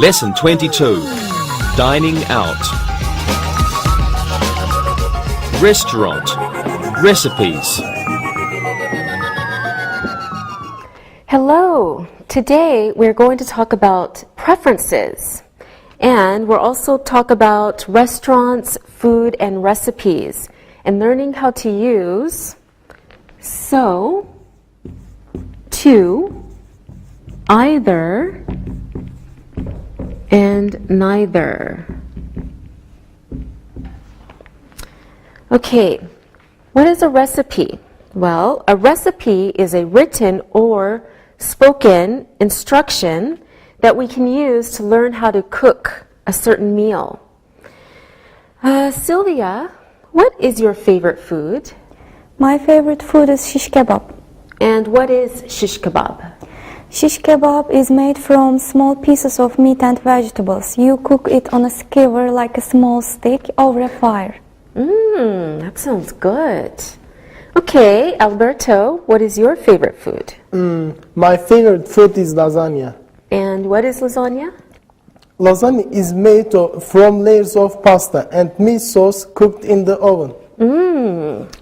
Lesson 22. Dining out. Restaurant. Recipes. Hello! Today we're going to talk about preferences, and we'll also talk about restaurants, food, and recipes, and learning how to use so, to, either, and neither. Okay, what is a recipe? Well, a recipe is a written or spoken instruction that we can use to learn how to cook a certain meal. Sylvia, what is your favorite food? My favorite food is shish kebab. And what is shish kebab? Shish kebab is made from small pieces of meat and vegetables. You cook it on a skewer like a small stick over a fire. That sounds good. Okay, Alberto, what is your favorite food? My favorite food is lasagna. And what is lasagna? Lasagna is made from layers of pasta and meat sauce cooked in the oven.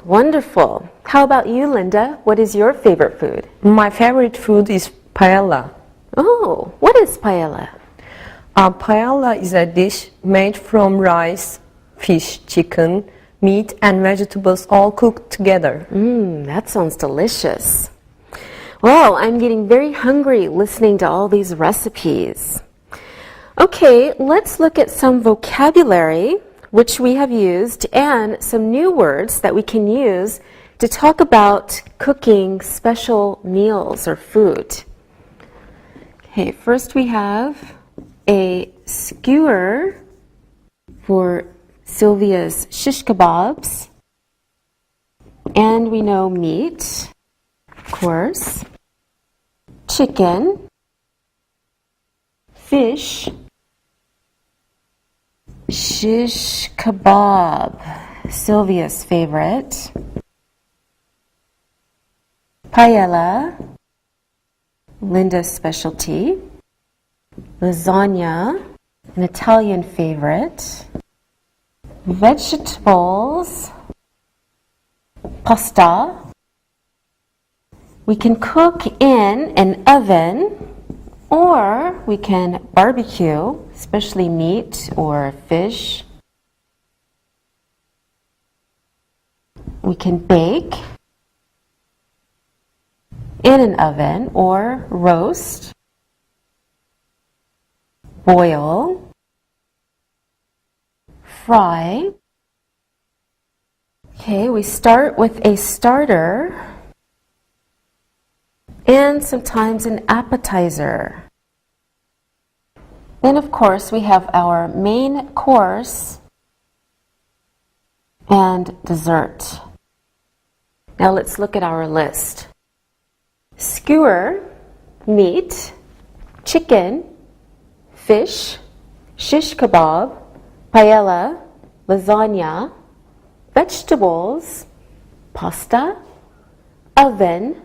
Wonderful. How about you, Linda? What is your favorite food? My favorite food is paella. Oh, what is paella? Paella is a dish made from rice, fish, chicken, meat, and vegetables all cooked together. That sounds delicious. Well, I'm getting very hungry listening to all these recipes. Okay, let's look at some vocabulary which we have used and some new words that we can use to talk about cooking special meals or food. Okay, first we have a skewer for Sylvia's shish kebabs, and we know meat, of course, chicken, fish, shish kebab, Sylvia's favorite, paella, Linda's specialty, lasagna, an Italian favorite, vegetables, pasta. We can cook in an oven or we can barbecue, especially meat or fish. We can bake in an oven or roast, boil, fry. Okay, we start with a starter and sometimes an appetizer. Then, of course, we have our main course and dessert. Now let's look at our list. Skewer, meat, chicken, fish, shish kebab, paella, lasagna, vegetables, pasta, oven,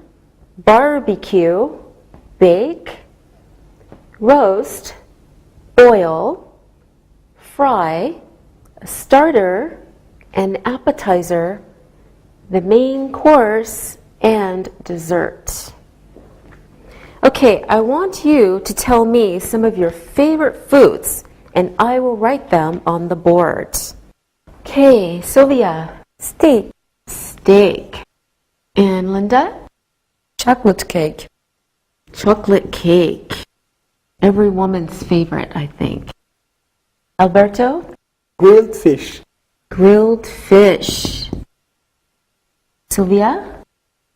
barbecue, bake, roast, boil, fry, a starter, an appetizer, the main course, and dessert. Okay, I want you to tell me some of your favorite foods, and I will write them on the board. Okay, Sylvia. Steak. Steak. And Linda? Chocolate cake. Chocolate cake. Every woman's favorite, I think. Alberto? Grilled fish. Grilled fish. Sylvia?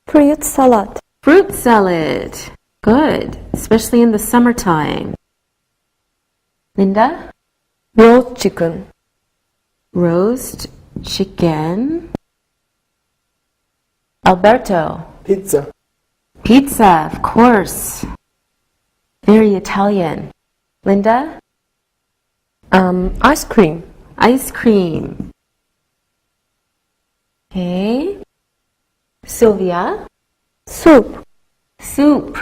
Fruit salad. Fruit salad. Good, especially in the summertime. Linda? Roast chicken. Roast chicken. Alberto? Pizza. Pizza, of course. Very Italian. Linda? Ice cream. Ice cream. Okay. Sylvia? Soup. Soup.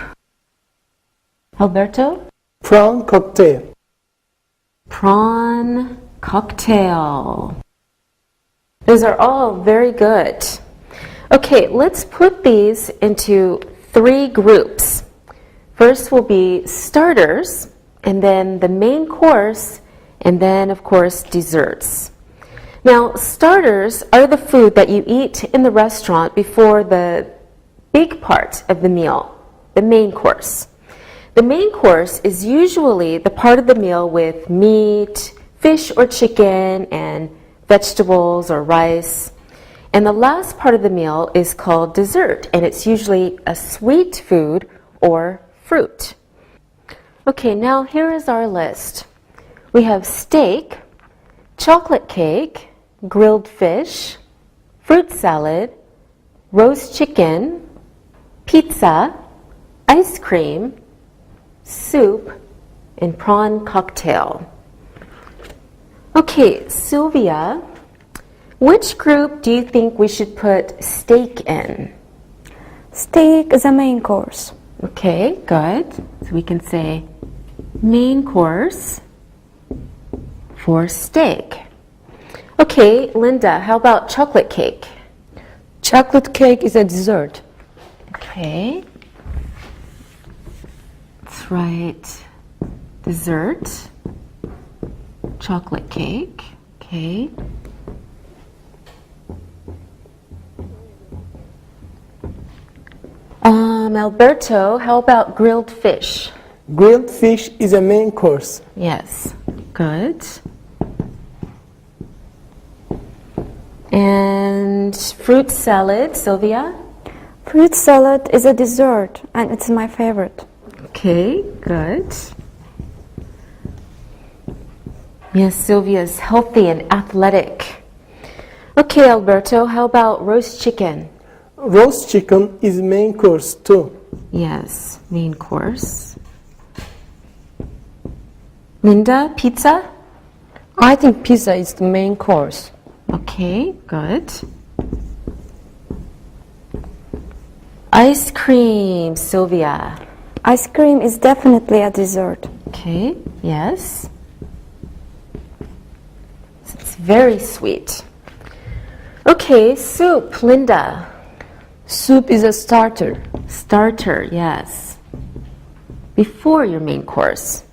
Alberto? Prawn cocktail. prawn cocktail. Those are all very good. Okay, let's put these into 3 groups. First will be starters, and then the main course, and then, of course, desserts. Now, starters are the food that you eat in the restaurant before the big part of the meal, the main course. The main course is usually the part of the meal with meat, fish or chicken, and vegetables or rice. And the last part of the meal is called dessert, and it's usually a sweet food or fruit. Okay, now here is our list. We have steak, chocolate cake, grilled fish, fruit salad, roast chicken, pizza, ice cream, soup, and prawn cocktail. Okay, Sylvia, which group do you think we should put steak in? Steak is a main course. Okay, good. So we can say main course for steak. Okay, Linda, how about chocolate cake? Chocolate cake is a dessert. Okay. That's right. Dessert. Chocolate cake. Okay. Alberto, how about grilled fish? Grilled fish is a main course. Yes, good. And fruit salad, Sylvia? Fruit salad is a dessert and it's my favorite. Okay, good. Yes, Sylvia is healthy and athletic. Okay, Alberto, how about roast chicken? Roast chicken is main course too. Yes, main course. Linda, pizza? I think pizza is the main course. Okay, good. Ice cream, Sylvia. Ice cream is definitely a dessert. Okay, yes. It's very sweet. Okay, soup, Linda. Soup is a starter. Starter, yes. Before your main course.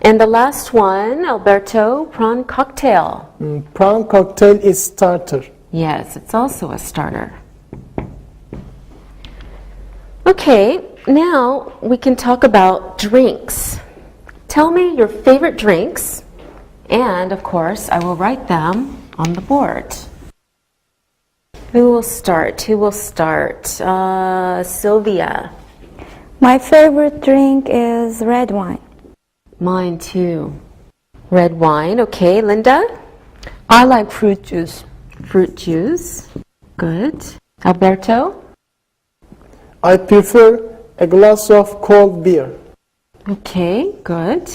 And the last one, Alberto, prawn cocktail. Prawn cocktail is starter. Yes, it's also a starter. Okay, now we can talk about drinks. Tell me your favorite drinks, and of course, I will write them on the board. Who will start? Sylvia. My favorite drink is red wine. Mine too. Red wine. Okay, Linda? I like fruit juice. Fruit juice. Good. Alberto? I prefer a glass of cold beer. Okay, good.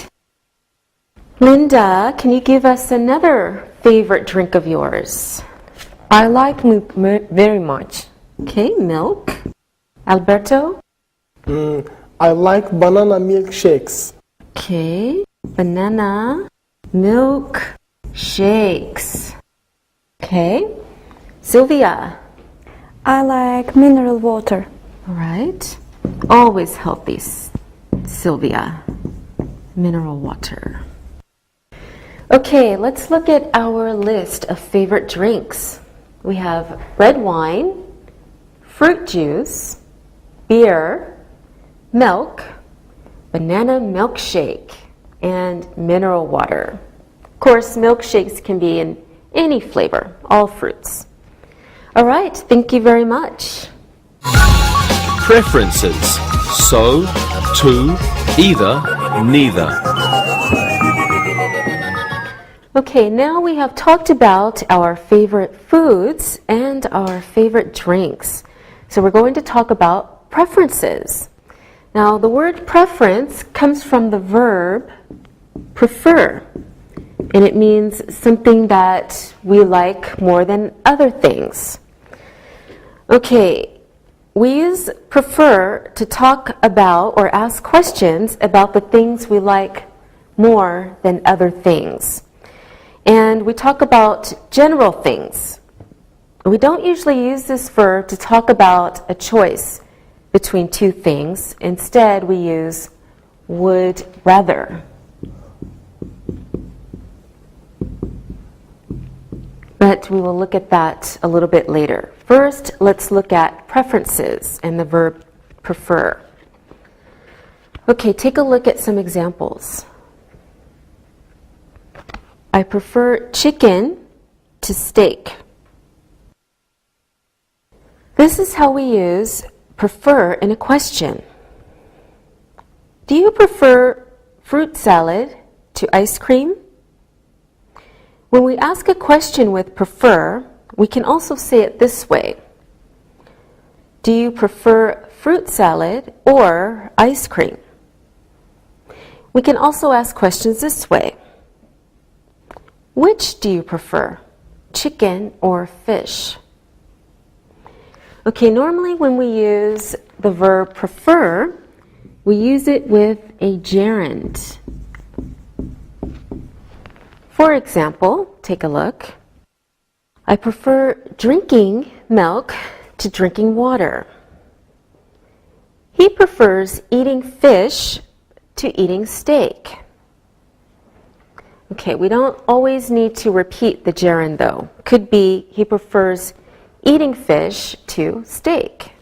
Linda, can you give us another favorite drink of yours? I like milk very much. Okay, milk. Alberto? I like banana milkshakes. Okay, banana milk shakes. Okay, Sylvia? I like mineral water. All right. Always healthy, Sylvia. Mineral water. Okay, let's look at our list of favorite drinks. We have red wine, fruit juice, beer, milk, banana milkshake, and mineral water. Of course, milkshakes can be in any flavor, all fruits. All right, thank you very much. Preferences. So, to, either, neither. Okay, now we have talked about our favorite foods and our favorite drinks. So we're going to talk about preferences. Now, the word preference comes from the verb prefer, and it means something that we like more than other things. Okay, we use prefer to talk about or ask questions about the things we like more than other things. And we talk about general things. We don't usually use this verb to talk about a choice between two things. Instead, we use would rather. But we will look at that a little bit later. First, let's look at preferences and the verb prefer. Okay, take a look at some examples. I prefer chicken to steak. This is how we use prefer in a question. Do you prefer fruit salad to ice cream? When we ask a question with prefer, we can also say it this way. Do you prefer fruit salad or ice cream? We can also ask questions this way. Which do you prefer, chicken or fish? Okay, normally when we use the verb prefer, we use it with a gerund. For example, take a look. I prefer drinking milk to drinking water. He prefers eating fish to eating steak. Okay, we don't always need to repeat the gerund though. Could be he prefers eating fish to steak.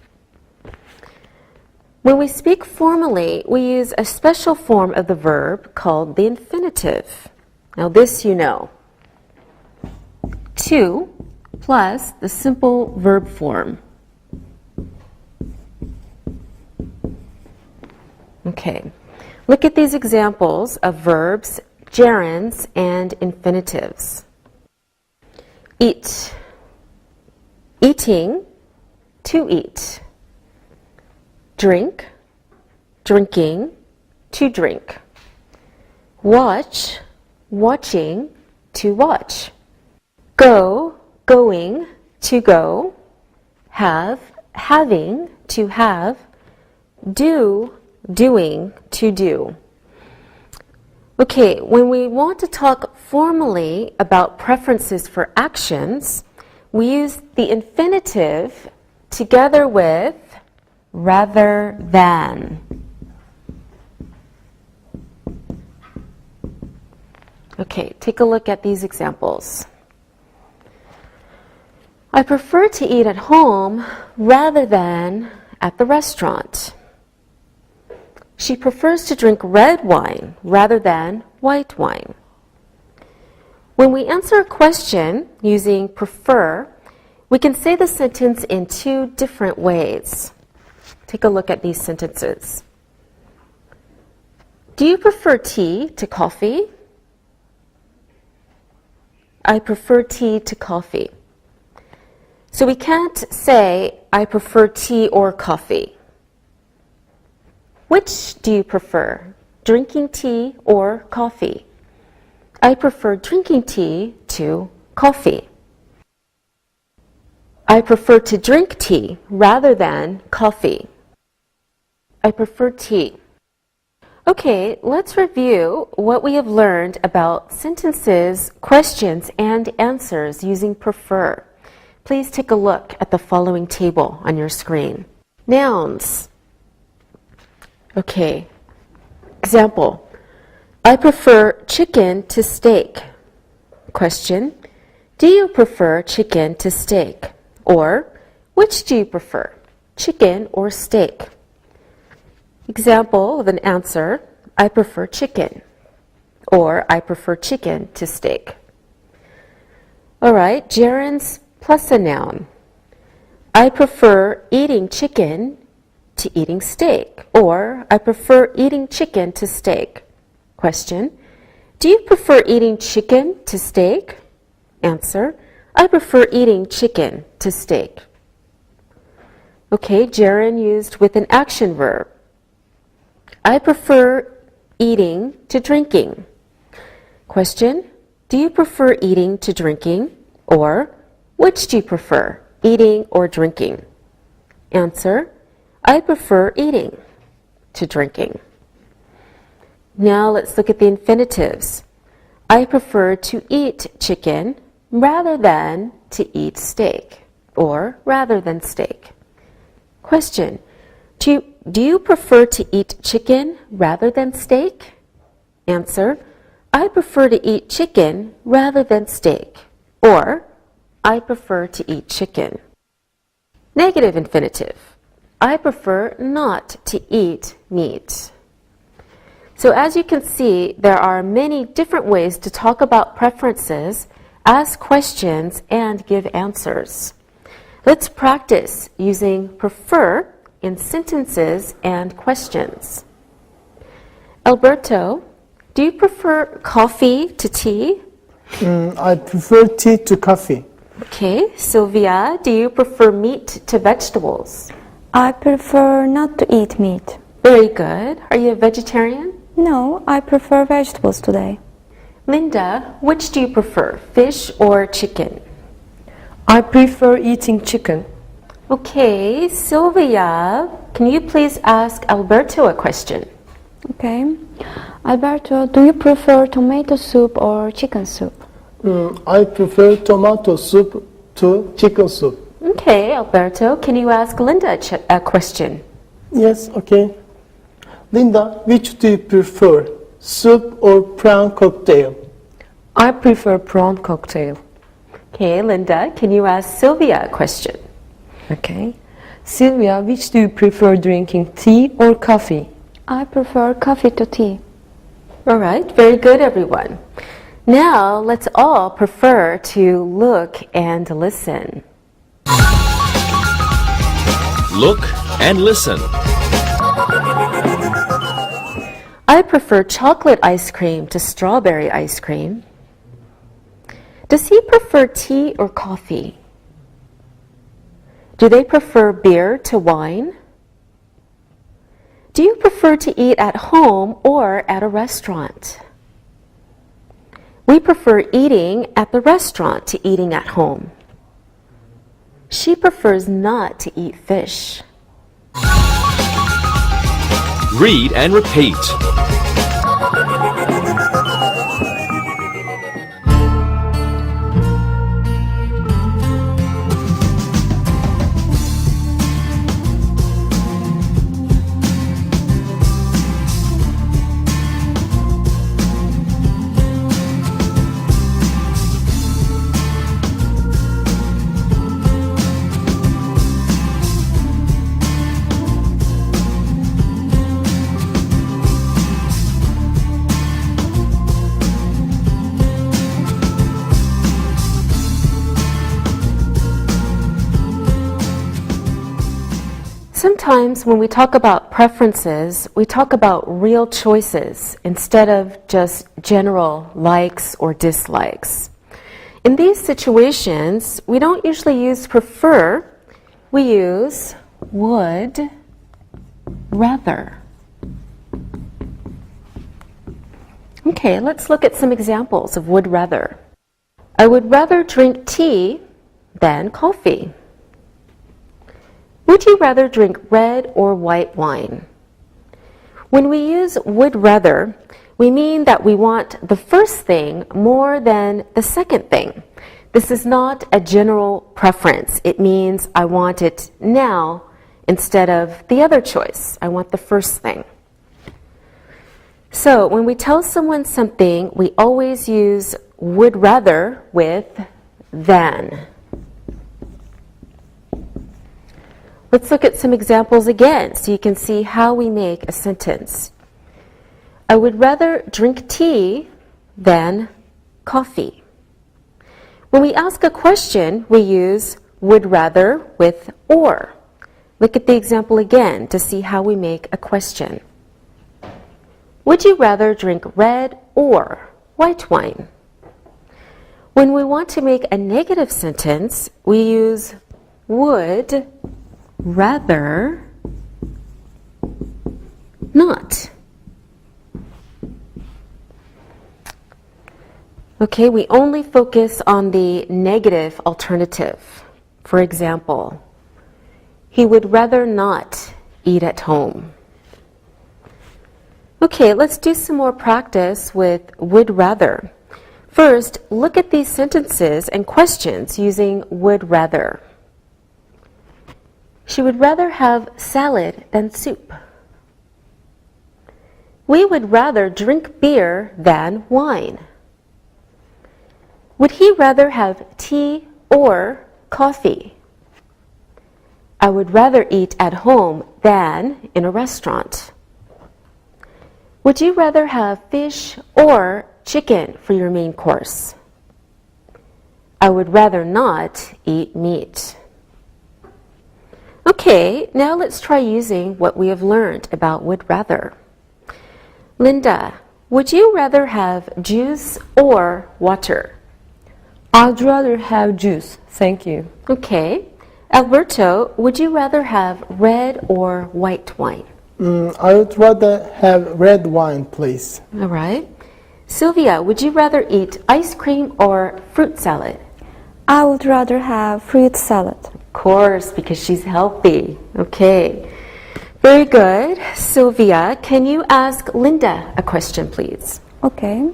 When we speak formally, we use a special form of the verb called the infinitive. Now this you know. To plus the simple verb form. Okay, look at these examples of verbs, gerunds, and infinitives. Eat, eating, to eat. Drink, drinking, to drink. Watch, watching, to watch. Go, going, to go. Have, having, to have. Do, doing, to do. Okay, when we want to talk formally about preferences for actions, we use the infinitive together with rather than. Okay, take a look at these examples. I prefer to eat at home rather than at the restaurant. She prefers to drink red wine rather than white wine. When we answer a question using prefer, we can say the sentence in two different ways. Take a look at these sentences. Do you prefer tea to coffee? I prefer tea to coffee. So we can't say, I prefer tea or coffee. Which do you prefer, drinking tea or coffee? I prefer drinking tea to coffee. I prefer to drink tea rather than coffee. I prefer tea. Okay, let's review what we have learned about sentences, questions, and answers using prefer. Please take a look at the following table on your screen. Nouns. Okay, example. I prefer chicken to steak. Question. Do you prefer chicken to steak? Or, which do you prefer, chicken or steak? Example of an answer, I prefer chicken. Or, I prefer chicken to steak. All right, gerunds plus a noun. I prefer eating chicken to eating steak. Or, I prefer eating chicken to steak. Question. Do you prefer eating chicken to steak? Answer. I prefer eating chicken to steak. Okay, gerund used with an action verb. I prefer eating to drinking. Question. Do you prefer eating to drinking? Or, which do you prefer, eating or drinking? Answer. I prefer eating to drinking. Now let's look at the infinitives. I prefer to eat chicken rather than to eat steak, or rather than steak. Question, do you prefer to eat chicken rather than steak? Answer, I prefer to eat chicken rather than steak, or I prefer to eat chicken. Negative infinitive, I prefer not to eat meat. So as you can see, there are many different ways to talk about preferences, ask questions, and give answers. Let's practice using prefer in sentences and questions. Alberto, do you prefer coffee to tea? I prefer tea to coffee. Okay. Sylvia, do you prefer meat to vegetables? I prefer not to eat meat. Very good. Are you a vegetarian? No, I prefer vegetables today. Linda, which do you prefer, fish or chicken? I prefer eating chicken. Okay, Sylvia, can you please ask Alberto a question? Okay. Alberto, do you prefer tomato soup or chicken soup? I prefer tomato soup to chicken soup. Okay, Alberto, can you ask Linda a question? Yes, okay. Linda, which do you prefer, soup or prawn cocktail? I prefer prawn cocktail. Okay, Linda, can you ask Sylvia a question? Okay. Sylvia, which do you prefer drinking, tea or coffee? I prefer coffee to tea. All right, very good, everyone. Now, let's all prefer to look and listen. Look and listen. I prefer chocolate ice cream to strawberry ice cream. Does he prefer tea or coffee? Do they prefer beer to wine? Do you prefer to eat at home or at a restaurant? We prefer eating at the restaurant to eating at home. She prefers not to eat fish. Read and repeat. Sometimes when we talk about preferences, we talk about real choices instead of just general likes or dislikes. In these situations, we don't usually use prefer, we use would rather. Okay, let's look at some examples of would rather. I would rather drink tea than coffee. Would you rather drink red or white wine? When we use would rather, we mean that we want the first thing more than the second thing. This is not a general preference. It means I want it now instead of the other choice. I want the first thing. So when we tell someone something, we always use would rather with than. Let's look at some examples again so you can see how we make a sentence. I would rather drink tea than coffee. When we ask a question, we use would rather with or. Look at the example again to see how we make a question. Would you rather drink red or white wine? When we want to make a negative sentence, we use would rather not. Okay, we only focus on the negative alternative. For example, he would rather not eat at home. Okay, let's do some more practice with would rather. First, look at these sentences and questions using would rather. She would rather have salad than soup. We would rather drink beer than wine. Would he rather have tea or coffee? I would rather eat at home than in a restaurant. Would you rather have fish or chicken for your main course? I would rather not eat meat. Okay, now let's try using what we have learned about would rather. Linda, would you rather have juice or water? I'd rather have juice, thank you. Okay. Alberto, would you rather have red or white wine? I would rather have red wine, please. All right. Sylvia, would you rather eat ice cream or fruit salad? I would rather have fruit salad. Of course, because she's healthy. Okay. Very good. Sylvia, can you ask Linda a question, please? Okay.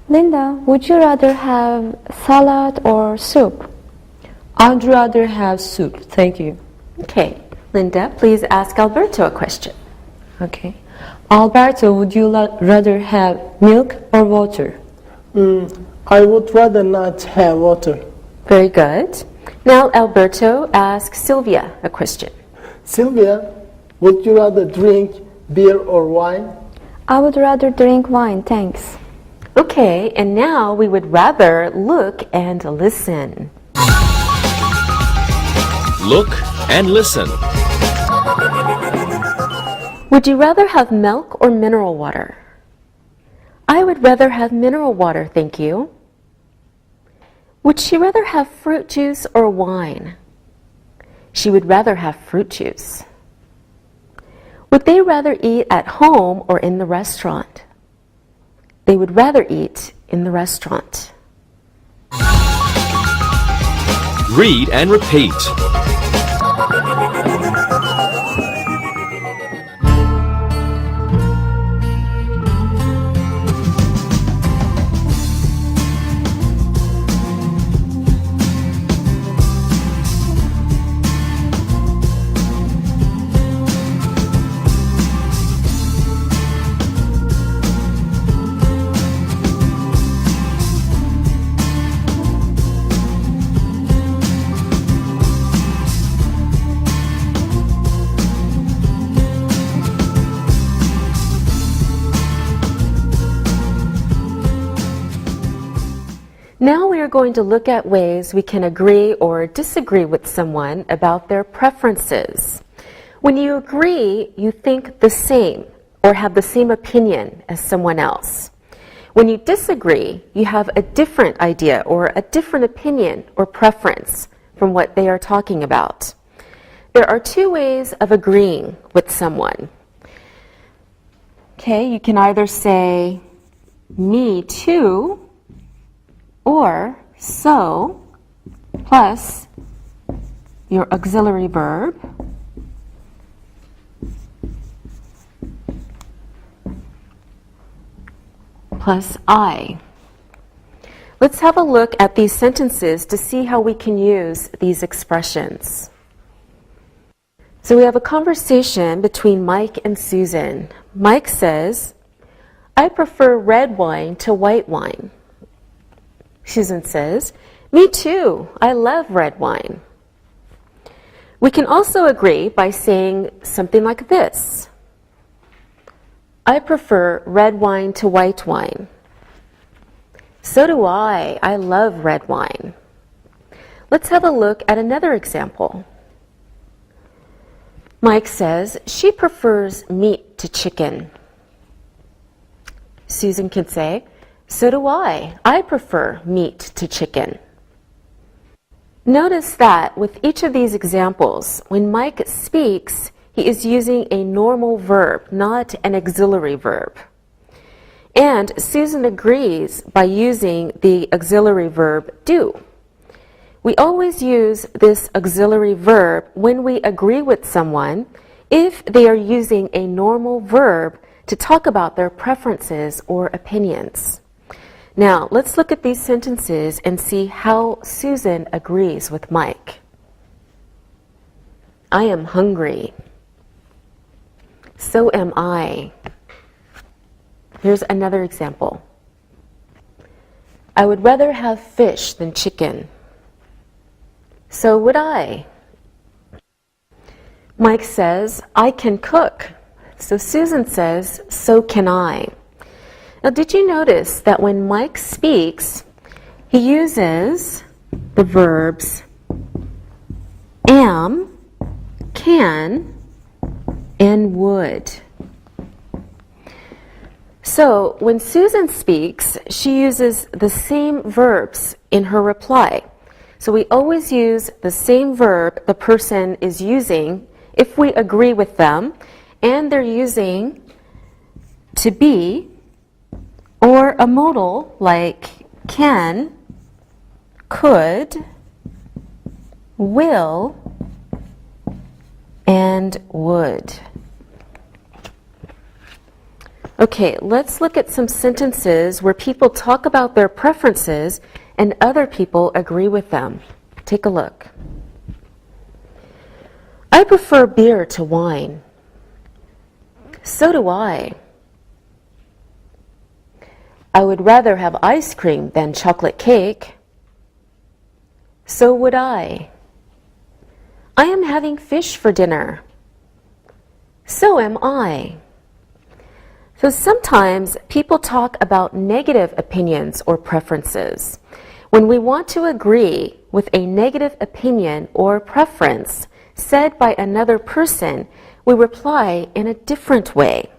Linda, would you rather have salad or soup? I'd rather have soup, thank you. Okay. Linda, please ask Alberto a question. Okay. Alberto, would you rather have milk or water? I would rather not have water. Very good. Now Alberto, ask Sylvia a question. Sylvia, would you rather drink beer or wine? I would rather drink wine, thanks. Okay, and now we would rather look and listen. Look and listen. Would you rather have milk or mineral water? I would rather have mineral water, thank you. Would she rather have fruit juice or wine? She would rather have fruit juice. Would they rather eat at home or in the restaurant? They would rather eat in the restaurant. Read and repeat. Now we are going to look at ways we can agree or disagree with someone about their preferences. When you agree, you think the same or have the same opinion as someone else. When you disagree, you have a different idea or a different opinion or preference from what they are talking about. There are two ways of agreeing with someone. Okay, you can either say, me too, or so, plus your auxiliary verb, plus I. Let's have a look at these sentences to see how we can use these expressions. So we have a conversation between Mike and Susan. Mike says, I prefer red wine to white wine. Susan says, me too, I love red wine. We can also agree by saying something like this. I prefer red wine to white wine. So do I love red wine. Let's have a look at another example. Mike says she prefers meat to chicken. Susan can say, so do I prefer meat to chicken. Notice that with each of these examples, when Mike speaks, he is using a normal verb, not an auxiliary verb. And Susan agrees by using the auxiliary verb do. We always use this auxiliary verb when we agree with someone if they are using a normal verb to talk about their preferences or opinions. Now, let's look at these sentences and see how Susan agrees with Mike. I am hungry. So am I. Here's another example. I would rather have fish than chicken. So would I. Mike says, I can cook. So Susan says, so can I. Now, did you notice that when Mike speaks, he uses the verbs am, can, and would. So when Susan speaks, she uses the same verbs in her reply. So we always use the same verb the person is using if we agree with them, and they're using to be or a modal like can, could, will, and would. Okay, let's look at some sentences where people talk about their preferences and other people agree with them. Take a look. I prefer beer to wine. So do I. I would rather have ice cream than chocolate cake. So would I. I am having fish for dinner. So am I. So sometimes people talk about negative opinions or preferences. When we want to agree with a negative opinion or preference said by another person, we reply in a different way.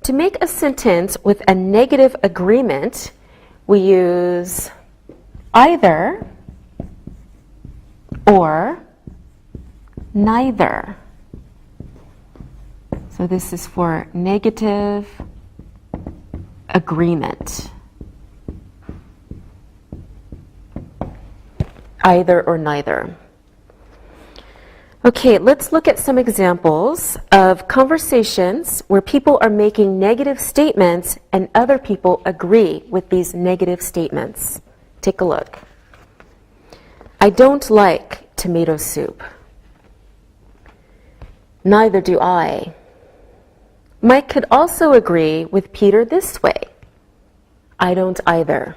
To make a sentence with a negative agreement, we use either or neither. So this is for negative agreement. Either or neither. Okay, let's look at some examples of conversations where people are making negative statements and other people agree with these negative statements. Take a look. I don't like tomato soup. Neither do I. Mike could also agree with Peter this way. I don't either.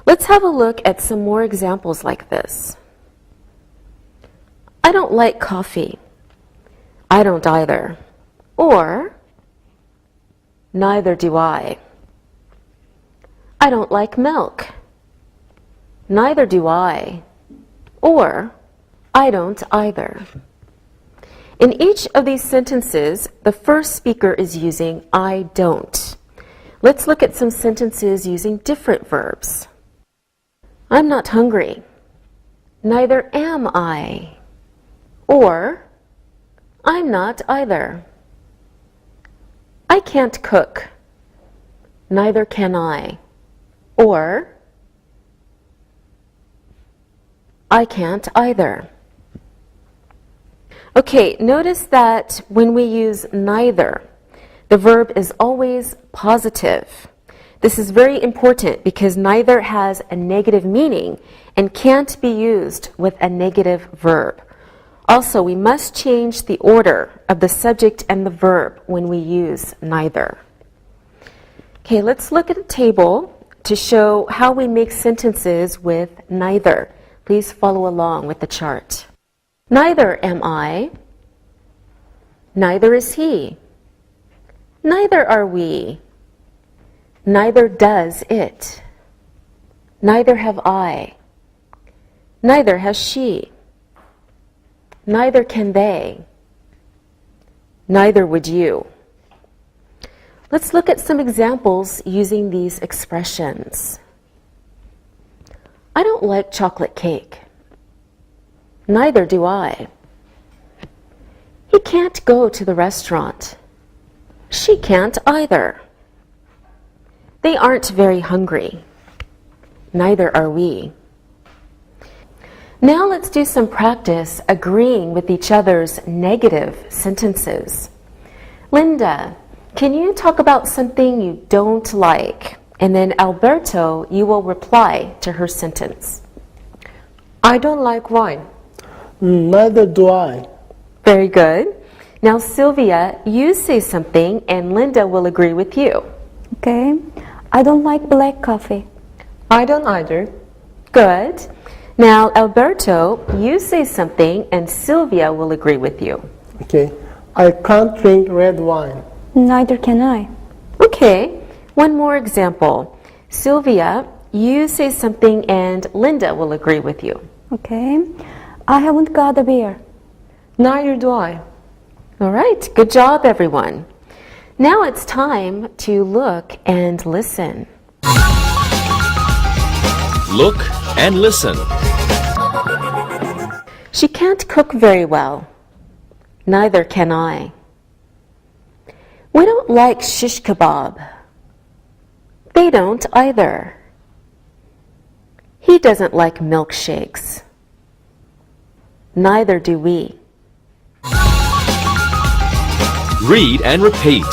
Let's have a look at some more examples like this. I don't like coffee. I don't either. Or, neither do I. I don't like milk. Neither do I. Or, I don't either. In each of these sentences, the first speaker is using I don't. Let's look at some sentences using different verbs. I'm not hungry. Neither am I. Or, I'm not either. I can't cook. Neither can I. Or, I can't either. Okay, notice that when we use neither, the verb is always positive. This is very important because neither has a negative meaning and can't be used with a negative verb. Also, we must change the order of the subject and the verb when we use neither. Okay, let's look at a table to show how we make sentences with neither. Please follow along with the chart. Neither am I. Neither is he. Neither are we. Neither does it. Neither have I. Neither has she. Neither can they. Neither would you. Let's look at some examples using these expressions. I don't like chocolate cake. Neither do I. He can't go to the restaurant. She can't either. They aren't very hungry. Neither are we. Now let's do some practice agreeing with each other's negative sentences. Linda, Can you talk about something you don't like? And then Alberto, you will reply to her sentence. I don't like wine. Neither do I. Very good. Now, Sylvia, you say something and Linda will agree with you. Okay. I don't like black coffee. I don't either. Good. Now, Alberto, you say something and Sylvia will agree with you. Okay. I can't drink red wine. Neither can I. Okay. One more example. Sylvia, you say something and Linda will agree with you. Okay. I haven't got a beer. Neither do I. All right. Good job, everyone. Now it's time to look and listen. Look and listen. She can't cook very well. Neither can I. We don't like shish kebab. They don't either. He doesn't like milkshakes. Neither do we. Read and repeat.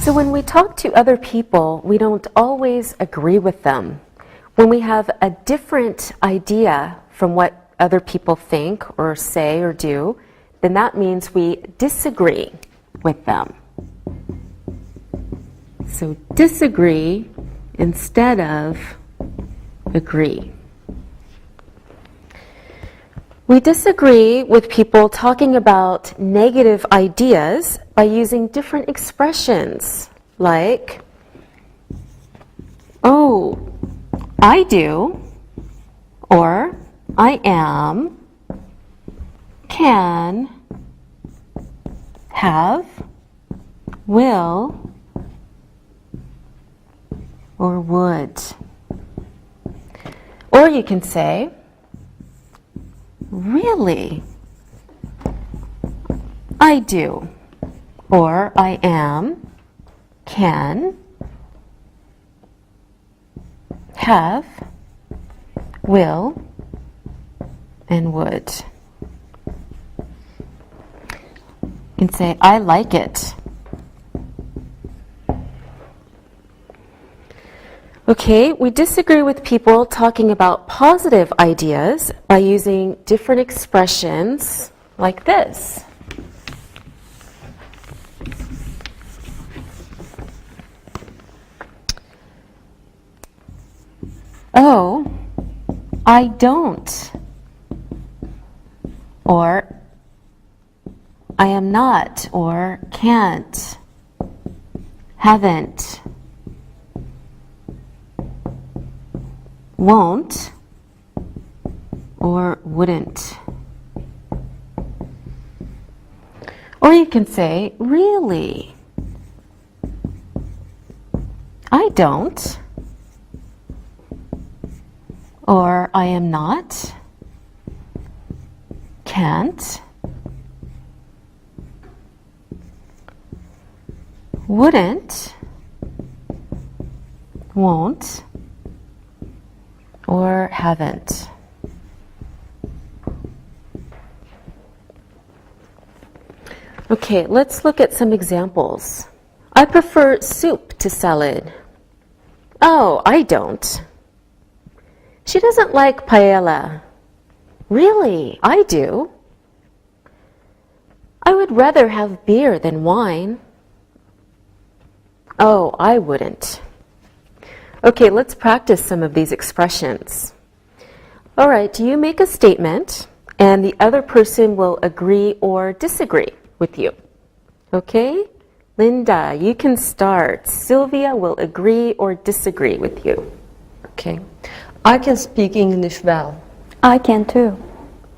So when we talk to other people, we don't always agree with them. When we have a different idea from what other people think or say or do, then that means we disagree with them. So disagree instead of agree. We disagree with people talking about negative ideas by using different expressions like, oh, I do, or I am, can, have, will, or would. Or you can say, really? I do. Or I am, can, have, will, and would. You can say, I like it. Okay, we disagree with people talking about positive ideas by using different expressions like this. Oh, I don't. Or I am not, or can't, haven't, won't, or wouldn't. Or you can say, really? I don't. Or I am not, can't, wouldn't, won't, or haven't. Okay, let's look at some examples. I prefer soup to salad. Oh, I don't. She doesn't like paella. Really, I do. I would rather have beer than wine. Oh, I wouldn't. Okay, let's practice some of these expressions. All right, you make a statement, and the other person will agree or disagree with you. Okay? Linda, you can start. Sylvia will agree or disagree with you. Okay. I can speak English well. I can too.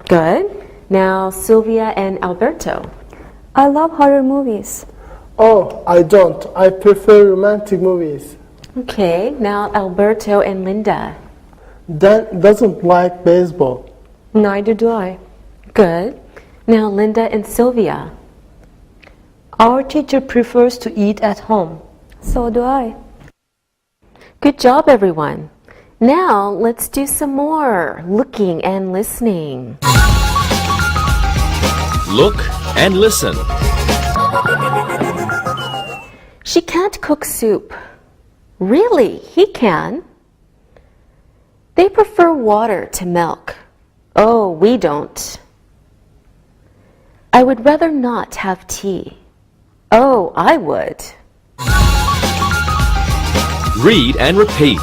Good. Now, Sylvia and Alberto. I love horror movies. Oh, I don't. I prefer romantic movies. Okay. Now, Alberto and Linda. Dan doesn't like baseball. Neither do I. Good. Now, Linda and Sylvia. Our teacher prefers to eat at home. So do I. Good job, everyone. Now, let's do some more looking and listening. Look and listen. She can't cook soup. Really, he can. They prefer water to milk. Oh, we don't. I would rather not have tea. Oh, I would. Read and repeat.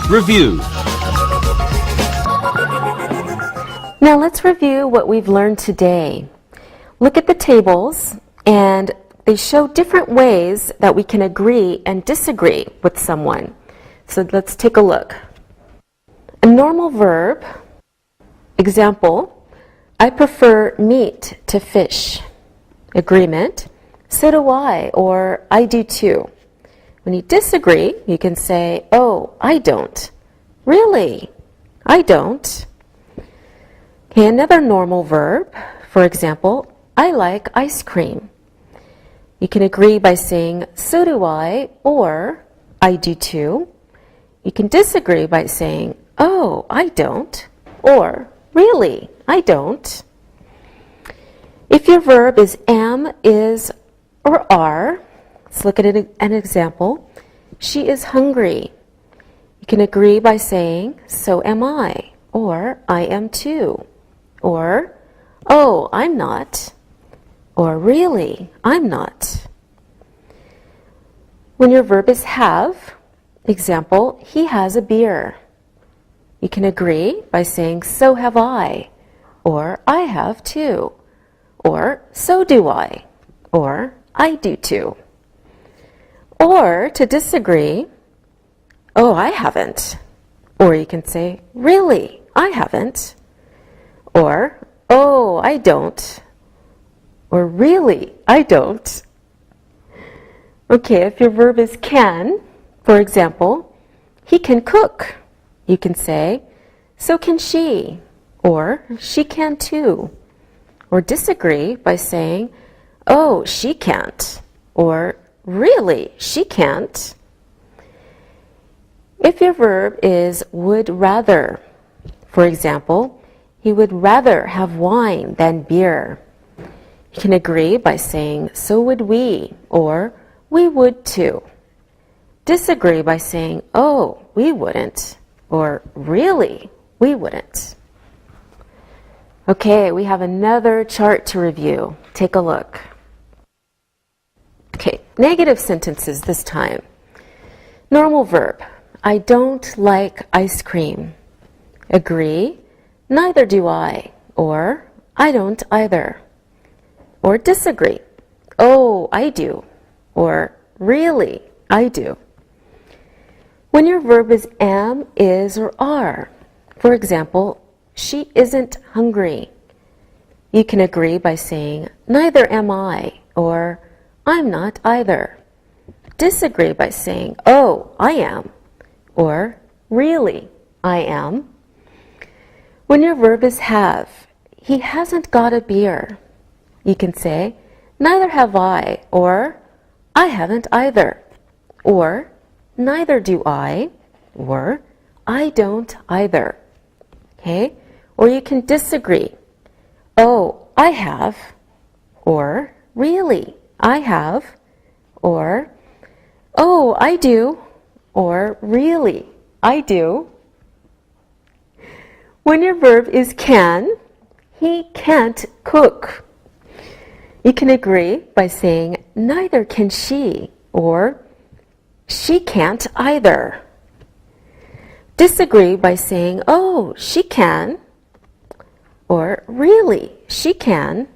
Review. Now let's review what we've learned today. Look at the tables, and they show different ways that we can agree and disagree with someone. So let's take a look. A normal verb, example, I prefer meat to fish. Agreement, so do I, or I do too. When you disagree, you can say, oh, I don't. Really? I don't. Okay, another normal verb, for example, I like ice cream. You can agree by saying, so do I, or I do too. You can disagree by saying, oh, I don't, or really, I don't. If your verb is am, is, or are, let's look at an example. She is hungry. You can agree by saying, so am I, or I am too, or, oh, I'm not, or really, I'm not. When your verb is have, example, he has a beer. You can agree by saying, so have I, or I have too, or so do I, or I do too. Or to disagree, oh, I haven't. Or you can say, really, I haven't. Or, oh, I don't. Or really, I don't. Okay, if your verb is can, for example, he can cook. You can say, so can she. Or, she can too. Or disagree by saying, oh, she can't. Or, really, she can't. If your verb is would rather, for example, he would rather have wine than beer. You can agree by saying, so would we, or we would too. Disagree by saying, oh, we wouldn't, or really, we wouldn't. Okay, we have another chart to review. Take a look. Okay, negative sentences this time. Normal verb, I don't like ice cream. Agree, neither do I, or I don't either. Or disagree, oh, I do, or really, I do. When your verb is am, is, or are, for example, she isn't hungry. You can agree by saying, neither am I, or I'm not either. Disagree by saying, oh, I am, or really, I am. When your verb is have, he hasn't got a beer. You can say, neither have I, or I haven't either, or neither do I, or I don't either. Okay? Or you can disagree. Oh, I have. Or, really, I have. Or, oh, I do. Or, really, I do. When your verb is can, he can't cook. You can agree by saying, neither can she, or she can't either. Disagree by saying, oh, she can, or really, she can.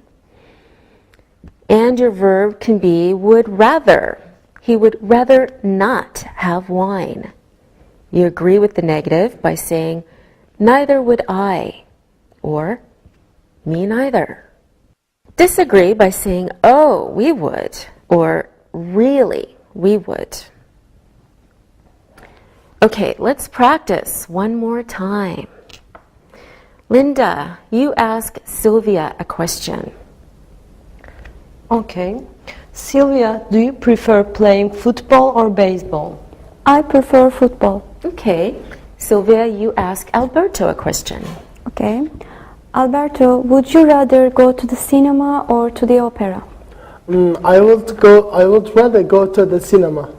And your verb can be would rather. He would rather not have wine. You agree with the negative by saying, neither would I, or me neither. Disagree by saying, oh, we would, or really, we would. Okay, let's practice one more time. Linda, you ask Sylvia a question. Okay. Sylvia, do you prefer playing football or baseball? I prefer football. Okay. Sylvia, you ask Alberto a question. Okay. Alberto, would you rather go to the cinema or to the opera? I would rather go to the cinema.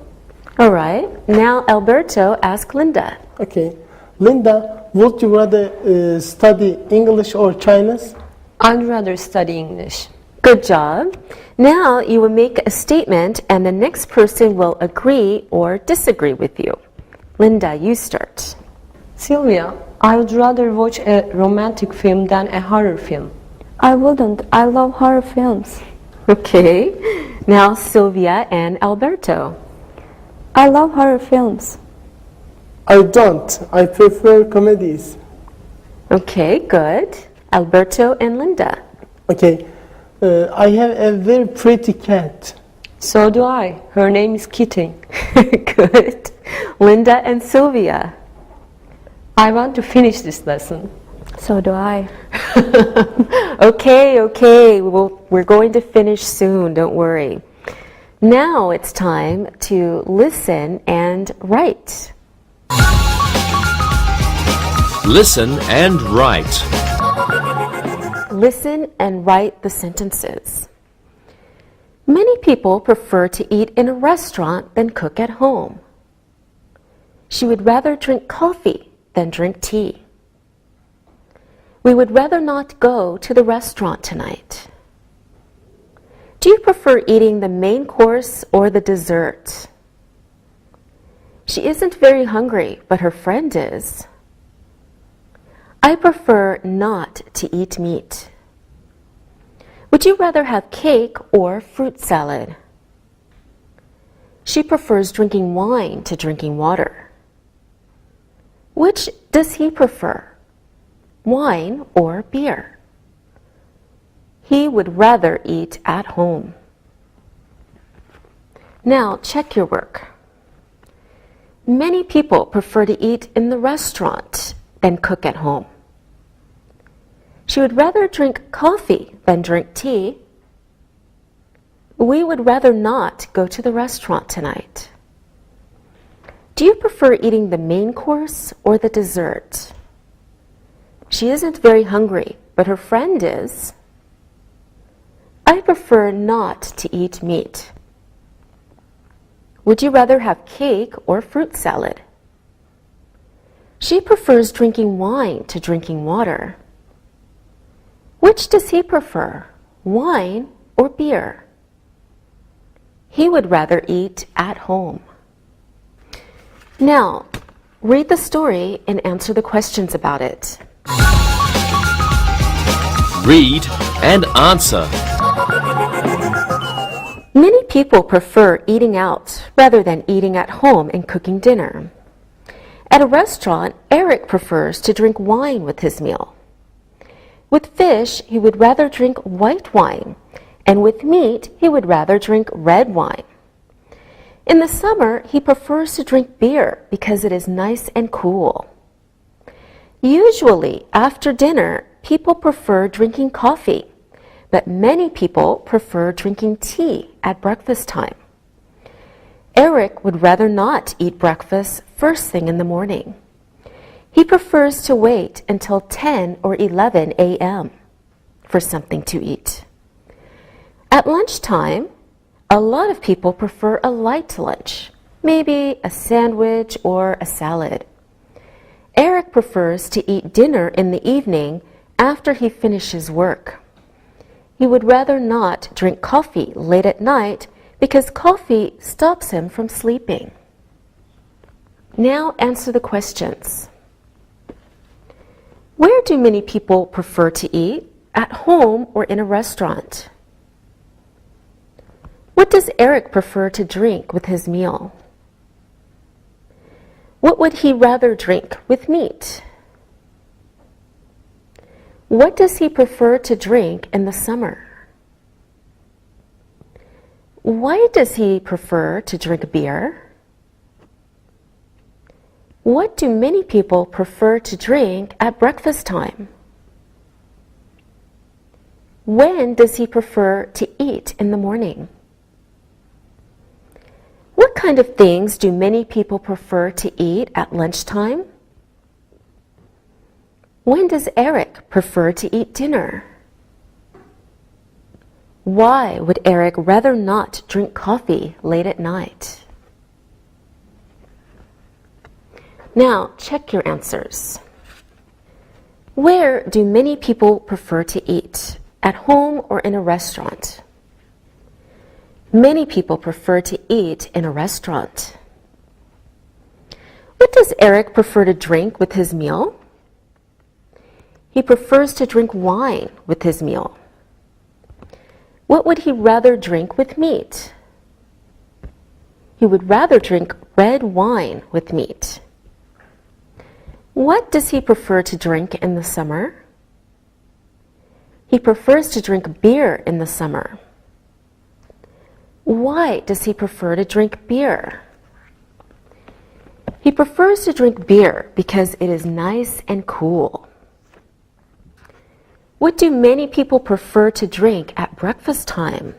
All right. Now Alberto, ask Linda. Okay. Linda, would you rather study English or Chinese? I'd rather study English. Good job. Now you will make a statement and the next person will agree or disagree with you. Linda, you start. Sylvia, I would rather watch a romantic film than a horror film. I wouldn't. I love horror films. Okay. Now Sylvia and Alberto. I love horror films. I don't. I prefer comedies. Okay, good. Alberto and Linda. Okay. I have a very pretty cat. So do I. Her name is Kitty. Good. Linda and Sylvia. I want to finish this lesson. So do I. Okay. We're going to finish soon, don't worry. Now it's time to listen and write. Listen and write. Listen and write the sentences. Many people prefer to eat in a restaurant than cook at home. She would rather drink coffee than drink tea. We would rather not go to the restaurant tonight. Do you prefer eating the main course or the dessert? She isn't very hungry, but her friend is. I prefer not to eat meat. Would you rather have cake or fruit salad? She prefers drinking wine to drinking water. Which does he prefer, wine or beer? He would rather eat at home. Now check your work. Many people prefer to eat in the restaurant than cook at home. She would rather drink coffee than drink tea. We would rather not go to the restaurant tonight. Do you prefer eating the main course or the dessert? She isn't very hungry, but her friend is. I prefer not to eat meat. Would you rather have cake or fruit salad? She prefers drinking wine to drinking water. Which does he prefer, wine or beer? He would rather eat at home. Now, read the story and answer the questions about it. Read and answer. Many people prefer eating out rather than eating at home and cooking dinner. At a restaurant, Eric prefers to drink wine with his meal. With fish, he would rather drink white wine, and with meat, he would rather drink red wine. In the summer, he prefers to drink beer because it is nice and cool. Usually, after dinner, people prefer drinking coffee, but many people prefer drinking tea at breakfast time. Eric would rather not eat breakfast first thing in the morning. He prefers to wait until 10 or 11 a.m. for something to eat. At lunchtime, a lot of people prefer a light lunch, maybe a sandwich or a salad. Eric prefers to eat dinner in the evening after he finishes work. He would rather not drink coffee late at night because coffee stops him from sleeping. Now answer the questions. Where do many people prefer to eat? At home or in a restaurant? What does Eric prefer to drink with his meal? What would he rather drink with meat? What does he prefer to drink in the summer? Why does he prefer to drink beer? What do many people prefer to drink at breakfast time? When does he prefer to eat in the morning? What kind of things do many people prefer to eat at lunchtime? When does Eric prefer to eat dinner? Why would Eric rather not drink coffee late at night? Now, check your answers. Where do many people prefer to eat? At home or in a restaurant? Many people prefer to eat in a restaurant. What does Eric prefer to drink with his meal? He prefers to drink wine with his meal. What would he rather drink with meat? He would rather drink red wine with meat. What does he prefer to drink in the summer? He prefers to drink beer in the summer. Why does he prefer to drink beer? He prefers to drink beer because it is nice and cool. What do many people prefer to drink at breakfast time?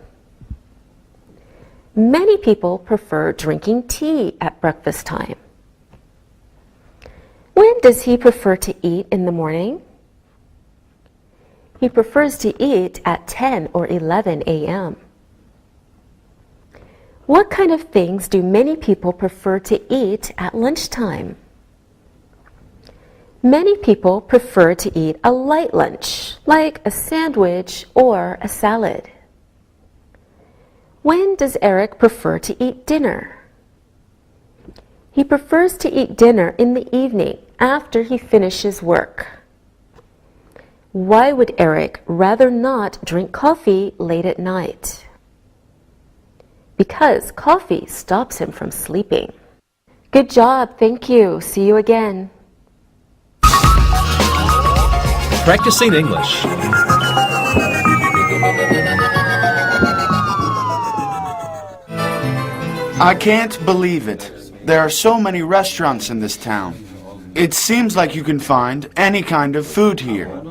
Many people prefer drinking tea at breakfast time. When does he prefer to eat in the morning? He prefers to eat at 10 or 11 a.m. What kind of things do many people prefer to eat at lunchtime? Many people prefer to eat a light lunch, like a sandwich or a salad. When does Eric prefer to eat dinner? He prefers to eat dinner in the evening after he finishes work. Why would Eric rather not drink coffee late at night? Because coffee stops him from sleeping. Good job, thank you. See you again. Practicing English. I can't believe it. There are so many restaurants in this town. It seems like you can find any kind of food here.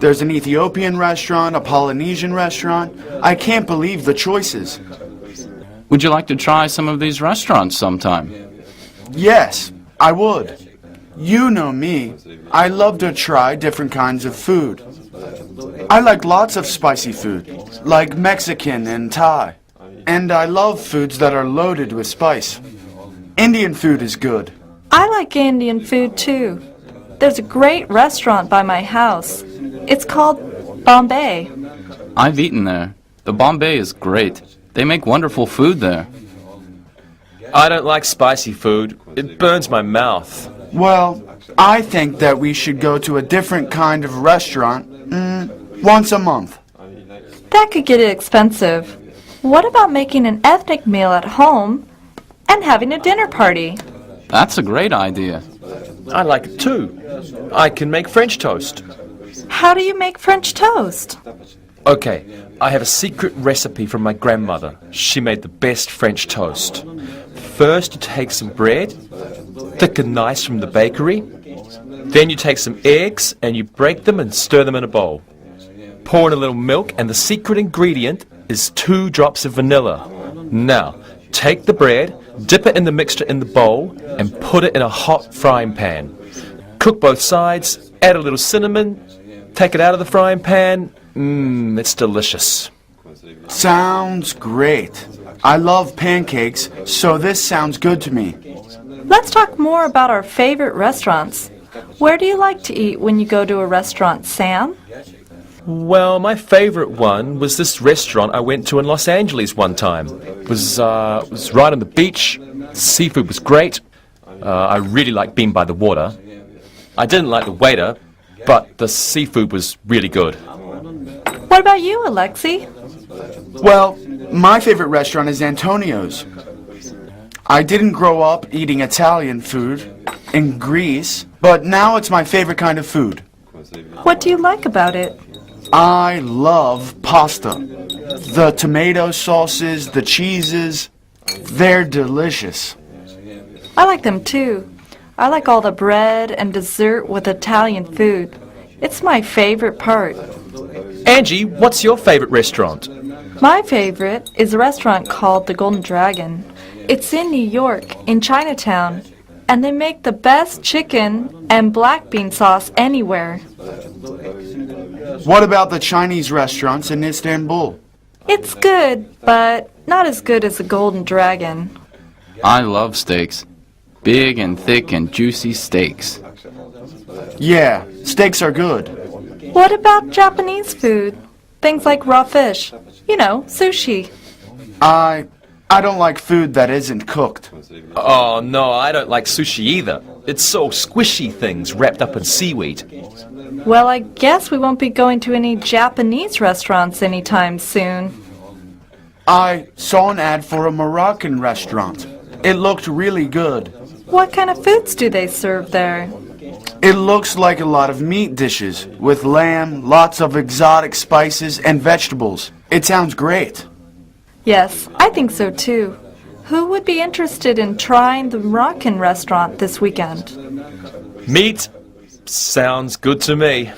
There's an Ethiopian restaurant, a Polynesian restaurant. I can't believe the choices. Would you like to try some of these restaurants sometime? Yes, I would. You know me. I love to try different kinds of food. I like lots of spicy food, like Mexican and Thai. And I love foods that are loaded with spice. Indian food is good. I like Indian food too. There's a great restaurant by my house. It's called Bombay. I've eaten there. The Bombay is great. They make wonderful food there. I don't like spicy food. It burns my mouth. Well, I think that we should go to a different kind of restaurant once a month. That could get expensive. What about making an ethnic meal at home and having a dinner party? That's a great idea. I like it too. I can make French toast. How do you make French toast? Okay, I have a secret recipe from my grandmother. She made the best French toast. First you take some bread, thick and nice from the bakery. Then you take some eggs and you break them and stir them in a bowl. Pour in a little milk and the secret ingredient is 2 drops of vanilla. Now, take the bread, dip it in the mixture in the bowl and put it in a hot frying pan. Cook both sides, add a little cinnamon, take it out of the frying pan. It's delicious. Sounds great. I love pancakes, so this sounds good to me. Let's talk more about our favorite restaurants. Where do you like to eat when you go to a restaurant, Sam? Well, my favorite one was this restaurant I went to in Los Angeles one time. It was right on the beach. Seafood was great. I really liked being by the water. I didn't like the waiter, but the seafood was really good. What about you, Alexi? Well, my favorite restaurant is Antonio's. I didn't grow up eating Italian food in Greece, but now it's my favorite kind of food. What do you like about it? I love pasta. The tomato sauces, the cheeses, they're delicious. I like them too. I like all the bread and dessert with Italian food. It's my favorite part. Angie, what's your favorite restaurant? My favorite is a restaurant called the Golden Dragon. It's in New York, in Chinatown, and they make the best chicken and black bean sauce anywhere. What about the Chinese restaurants in Istanbul? It's good, but not as good as the Golden Dragon. I love steaks. Big and thick and juicy steaks. Yeah, steaks are good. What about Japanese food? Things like raw fish. You know, sushi. I don't like food that isn't cooked. Oh, no, I don't like sushi either. It's so squishy things wrapped up in seaweed. Well, I guess we won't be going to any Japanese restaurants anytime soon. I saw an ad for a Moroccan restaurant. It looked really good. What kind of foods do they serve there? It looks like a lot of meat dishes, with lamb, lots of exotic spices, and vegetables. It sounds great. Yes, I think so too. Who would be interested in trying the Moroccan restaurant this weekend? Meat sounds good to me.